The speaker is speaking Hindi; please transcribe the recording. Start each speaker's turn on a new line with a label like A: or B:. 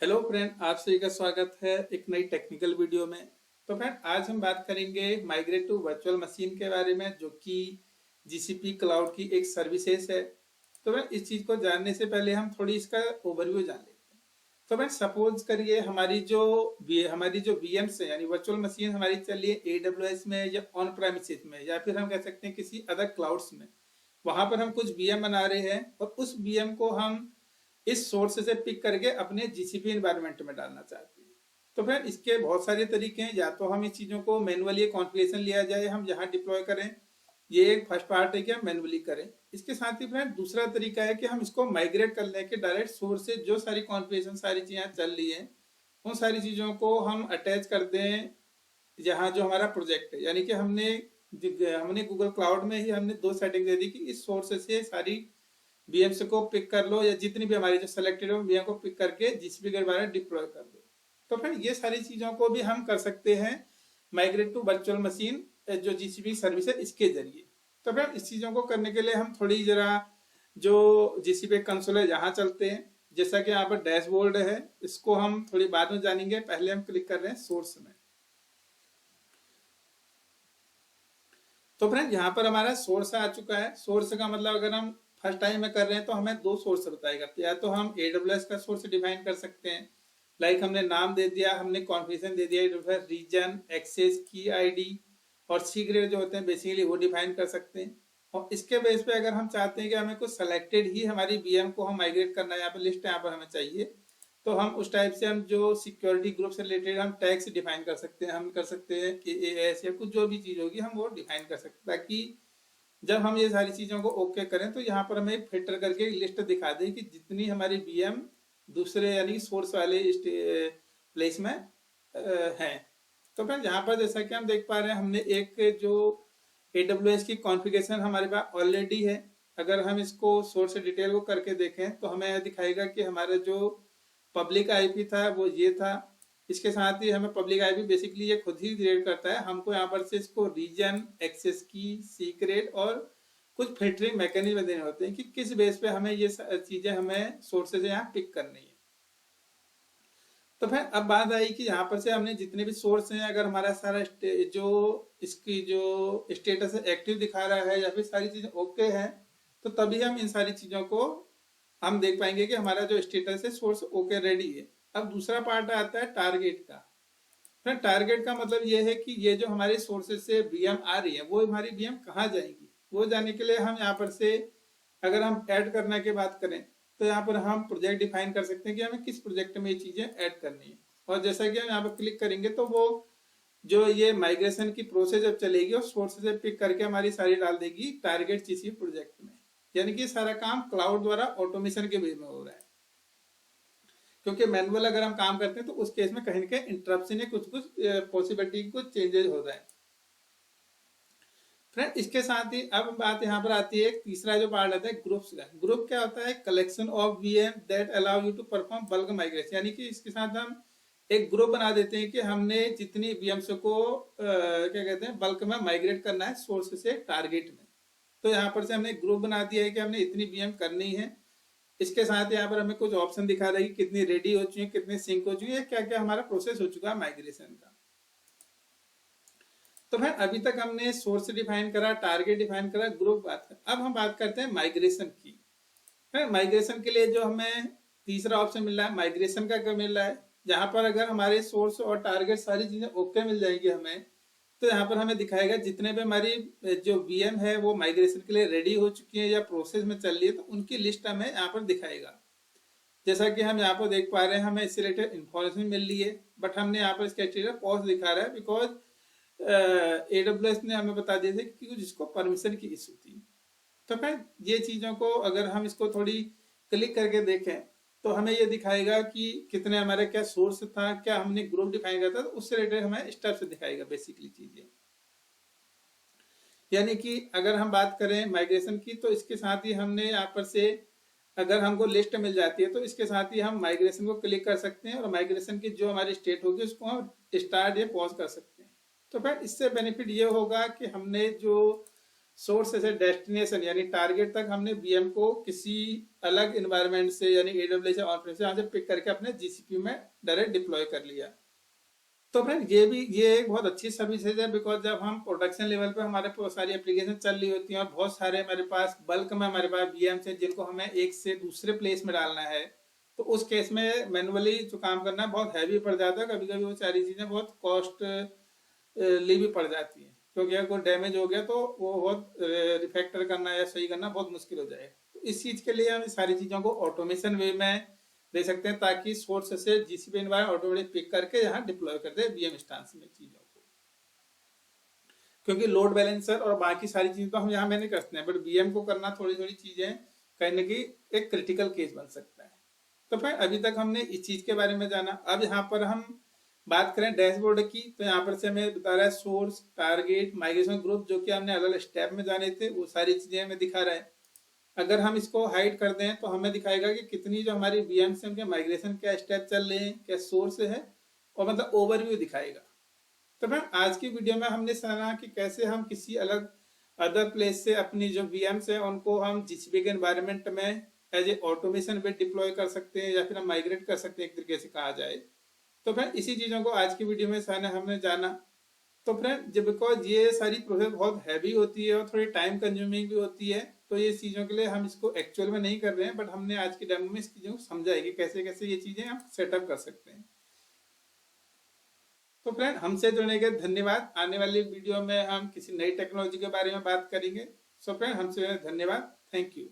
A: हेलो फ्रेंड, आप सभी का स्वागत है एक नई टेक्निकल वीडियो में। तो फ्रेंड, आज हम बात करेंगे माइग्रेट टू वर्चुअल मशीन के बारे में, जो कि जीसीपी क्लाउड की एक सर्विसेज है। तो फ्रेंड, इस चीज़ को जानने से पहले हम थोड़ी इसका ओवरव्यू जान लेते हैं। तो फ्रेंड, सपोज करिए हमारी जो वीएम्स है यानी वर्चुअल मशीन हमारी चल रही है AWS में या ऑन प्रेमिसेस में, या फिर हम कह सकते हैं किसी अदर क्लाउड्स में। वहां पर हम कुछ वीएम बना रहे हैं और उस वीएम को हम इस सोर्स से पिक करके अपने जीसीपी एनवायरनमेंट में डालना चाहते हैं। तो फ्रेंड, इसके बहुत सारे तरीके हैं। या तो हम इस चीज़ों को मैनुअली कॉन्फ़िगरेशन लिया जाए, हम जहाँ डिप्लॉय करें, ये एक फर्स्ट पार्ट है कि हम मैनुअली करें। इसके साथ ही फ्रेंड दूसरा तरीका है कि हम इसको माइग्रेट कर लें कि डायरेक्ट सोर्स से जो सारी कॉन्फ़िगरेशन सारी चीज़ें चल रही हैं उन सारी चीज़ों को हम अटैच कर दें जहाँ जो हमारा प्रोजेक्ट है। यानी कि हमने गूगल क्लाउड में ही हमने दो सेटिंग दे दी कि इस सोर्स से सारी वीएम्स को पिक कर लो, या जितनी भी हमारी जो सिलेक्टेड हो वीएम को पिक करके जीसीपी के द्वारा डिप्लॉय कर दो। तो फिर ये सारी चीज़ों को भी हम कर सकते हैं माइग्रेट टू वर्चुअल मशीन जो जीसीपी सर्विस है इसके जरिए। तो फिर इस चीज़ों को करने के लिए हम थोड़ी जरा जो जीसीपी कंसोल है यहाँ चलते हैं। जैसा कि यहाँ पर डैशबोर्ड है, इसको हम थोड़ी बाद में जानेंगे। पहले हम क्लिक कर रहे हैं सोर्स में। तो फ्रेंड, यहाँ पर हमारा सोर्स आ चुका है। सोर्स का मतलब अगर हम फर्स्ट टाइम में कर रहे हैं तो हमें दो सोर्स बताएगा। तो या तो हम AWS का सोर्स डिफाइन कर सकते हैं, लाइक हमने नाम दे दिया, हमने कॉन्फ़िगरेशन दे दिया, रीजन, एक्सेस की आईडी और सीक्रेट जो होते हैं बेसिकली वो डिफाइन कर सकते हैं। और इसके बेस पे अगर हम चाहते हैं कि हमें कुछ सेलेक्टेड ही हमारी वीएम को हम माइग्रेट करना है, यहाँ पर लिस्ट यहाँ पर हमें चाहिए, तो हम उस टाइप से हम जो सिक्योरिटी ग्रुप से रिलेटेड हम टैग्स डिफाइन कर सकते हैं। हम कर सकते हैं AAS या कुछ जो भी चीज़ होगी हम वो डिफाइन कर सकते हैं, ताकि जब हम ये सारी चीज़ों को ओके करें तो यहाँ पर हमें एक फिल्टर करके एक लिस्ट दिखा दे कि जितनी हमारी वीएम दूसरे यानी सोर्स वाले प्लेस में हैं। तो फिर यहाँ पर जैसा कि हम देख पा रहे हैं, हमने एक जो AWS की कॉन्फ़िगरेशन हमारे पास ऑलरेडी है। अगर हम इसको सोर्स डिटेल को करके देखें तो हमें यह दिखाएगा कि हमारा जो पब्लिक आईपी था वो ये था। इसके साथ ही हमें पब्लिक आईपी बेसिकली ये खुद ही क्रिएट करता है। हमको यहाँ पर से इसको रीजन, एक्सेस की, सीक्रेट और कुछ फिल्टरिंग मैकेनिज्म देने होते हैं कि किस बेस पे हमें ये चीजें हमें सोर्सेज यहाँ पिक करनी है। तो फिर अब बात आई कि यहाँ पर से हमने जितने भी सोर्स हैं, अगर हमारा सारा जो इसकी जो स्टेटस एक्टिव दिखा रहा है या फिर सारी चीजें ओके हैं, तो तभी हम इन सारी चीजों को हम देख पाएंगे कि हमारा जो स्टेटस है सोर्स ओके रेडी है। अब दूसरा पार्ट आता है टारगेट का। फिर टारगेट का मतलब ये है कि ये जो हमारे सोर्सेज से वीएम आ रही है वो हमारी वीएम कहाँ जाएंगी, वो जाने के लिए हम यहाँ पर से अगर हम ऐड करने की बात करें तो यहाँ पर हम प्रोजेक्ट डिफाइन कर सकते हैं कि हमें किस प्रोजेक्ट में ये चीजें ऐड करनी है। और जैसा कि हम यहाँ पर क्लिक करेंगे तो वो जो ये माइग्रेशन की प्रोसेस जब चलेगी और सोर्स से पिक करके हमारी सारी डाल देगी टारगेट जीसीपी प्रोजेक्ट में। यानी कि सारा काम क्लाउड द्वारा ऑटोमेशन के वे में हो रहा है, क्योंकि मैनुअल अगर हम काम करते हैं तो उस केस में कहीं ना कहीं इंटरप्शन या कुछ कुछ पॉसिबिलिटी कुछ चेंजेस हो रहे हैं। फ्रेंड, इसके साथ ही अब बात यहाँ पर आती है, एक तीसरा जो पार्ट आता है ग्रुप्स का। ग्रुप क्या होता है? Collection of VM that allow you to perform bulk migration. यानी कि इसके साथ हम एक ग्रुप बना देते हैं कि हमने जितनी वीएम्स को क्या कहते हैं बल्क में माइग्रेट करना है सोर्स से टारगेट में। तो यहाँ पर से हमने ग्रुप बना दिया है कि हमने इतनी वीएम करनी है। इसके साथ यहाँ पर हमें कुछ ऑप्शन दिखा रहा है कि कितनी रेडी हो चुकी है, कितनी सिंक हो चुकी है, क्या क्या हमारा प्रोसेस हो चुका है माइग्रेशन का। तो फिर अभी तक हमने सोर्स डिफाइन करा, टारगेट डिफाइन करा, ग्रुप बात कर। अब हम बात करते हैं माइग्रेशन की। माइग्रेशन के लिए जो हमें तीसरा ऑप्शन मिल रहा है माइग्रेशन का क्या मिल रहा है, जहां पर अगर हमारे सोर्स और टारगेट सारी चीजें ओके मिल जाएगी हमें, तो यहाँ पर हमें दिखाएगा जितने भी हमारी जो वीएम है वो माइग्रेशन के लिए रेडी हो चुकी है या प्रोसेस में चल रही है, तो उनकी लिस्ट हमें यहाँ पर दिखाएगा। जैसा कि हम यहाँ पर देख पा रहे हैं, हमें इससे रिलेटेड इन्फॉर्मेशन मिल रही है, बट हमने यहाँ पर इसका स्टेटस पॉज दिखा रहा है बिकॉज AWS ने हमें बता दिया था कि कुछ इसको परमिशन की इशू थी। तो फिर ये चीज़ों को अगर हम इसको थोड़ी क्लिक करके देखें तो हमें ये दिखाएगा कि कितने हमारे क्या सोर्स था, क्या हमने ग्रुप डिफाइन किया था, तो उससे रिलेटेड हमें स्टेप्स दिखाएगा बेसिकली चीजें। यानी कि अगर हम बात करें माइग्रेशन की तो इसके साथ ही हमने यहाँ पर से अगर हमको लिस्ट मिल जाती है तो इसके साथ ही हम माइग्रेशन को क्लिक कर सकते हैं और माइग्रेशन की जो हमारी स्टेट होगी उसको हम स्टार्ट या पॉज कर सकते हैं। तो फिर इससे बेनिफिट ये होगा कि हमने जो सोर्स से डेस्टिनेशन यानी टारगेट तक हमने वीएम को किसी अलग इन्वायरमेंट से यानी AWS या ऑन से यहाँ से पिक करके अपने GCP में डायरेक्ट डिप्लॉय कर लिया। तो फ्रेंड ये एक बहुत अच्छी सर्विसेज है, बिकॉज जब हम प्रोडक्शन लेवल पे हमारे बहुत सारी एप्लीकेशन चल रही होती हैं और बहुत सारे हमारे पास बल्क में हमारे पास VMs हैं जिनको हमें एक से दूसरे प्लेस में डालना है, तो उस केस में मैनुअली जो काम करना बहुत हैवी पड़ जाता है। कभी कभी वो सारी चीज़ें बहुत कॉस्ट ली भी पड़ जाती हैं, क्योंकि अगर कोई डैमेज हो गया तो वो बहुत रिफैक्टर करना या सही करना बहुत मुश्किल हो जाएगा। तो इस चीज़ के लिए हम इस सारी चीज़ों को ऑटोमेशन वे में दे सकते हैं, ताकि सोर्स से GCP एनवायरनमेंट ऑटोमेटिक पिक करके यहाँ डिप्लॉय कर दे VM इंस्टेंस में चीज़ों को। क्योंकि लोड बैलेंसर और बाकी सारी चीज़ें तो हम यहाँ मैंने कर सकते हैं, बट VM को करना थोड़ी थोड़ी चीज़ें कहने की एक क्रिटिकल केस बन सकता है। तो फिर अभी तक हमने इस चीज़ के बारे में जाना। अब यहाँ पर हम बात करें डैशबोर्ड की, तो यहाँ पर से हमें बता रहा है सोर्स, टारगेट, माइग्रेशन ग्रुप, जो कि हमने अलग अलग स्टेप में जाने थे, वो सारी चीज़ें हमें दिखा रहा है। अगर हम इसको हाइड कर दें तो हमें दिखाएगा कि कितनी जो हमारी VMs हैं उनके माइग्रेशन क्या स्टेप चल रहे हैं, क्या सोर्स है, और मतलब ओवरव्यू दिखाएगा। तो मैम आज की वीडियो में हमने जाना कि कैसे हम किसी अलग अदर प्लेस से अपनी जो VMs है उनको हम GCP के एनवायरनमेंट में एज ए ऑटोमेशन पे डिप्लॉय कर सकते हैं, या फिर हम माइग्रेट कर सकते हैं एक तरीके से कहा जाए। तो फ्रेंड इसी चीज़ों को आज की वीडियो में हमने जाना। तो फ्रेंड जब बिकॉज ये सारी प्रोसेस बहुत हैवी होती है और थोड़ी टाइम कंज्यूमिंग भी होती है, तो ये चीज़ों के लिए हम इसको एक्चुअल में नहीं कर रहे हैं, बट हमने आज की डेमो में इस चीज़ों को समझा है कि कैसे कैसे ये चीज़ें हम सेटअप कर सकते हैं। तो फ्रेंड हमसे जुड़ने के धन्यवाद। आने वाली वीडियो में हम किसी नई टेक्नोलॉजी के बारे में बात करेंगे। सो फ्रेंड हमसे धन्यवाद, थैंक यू।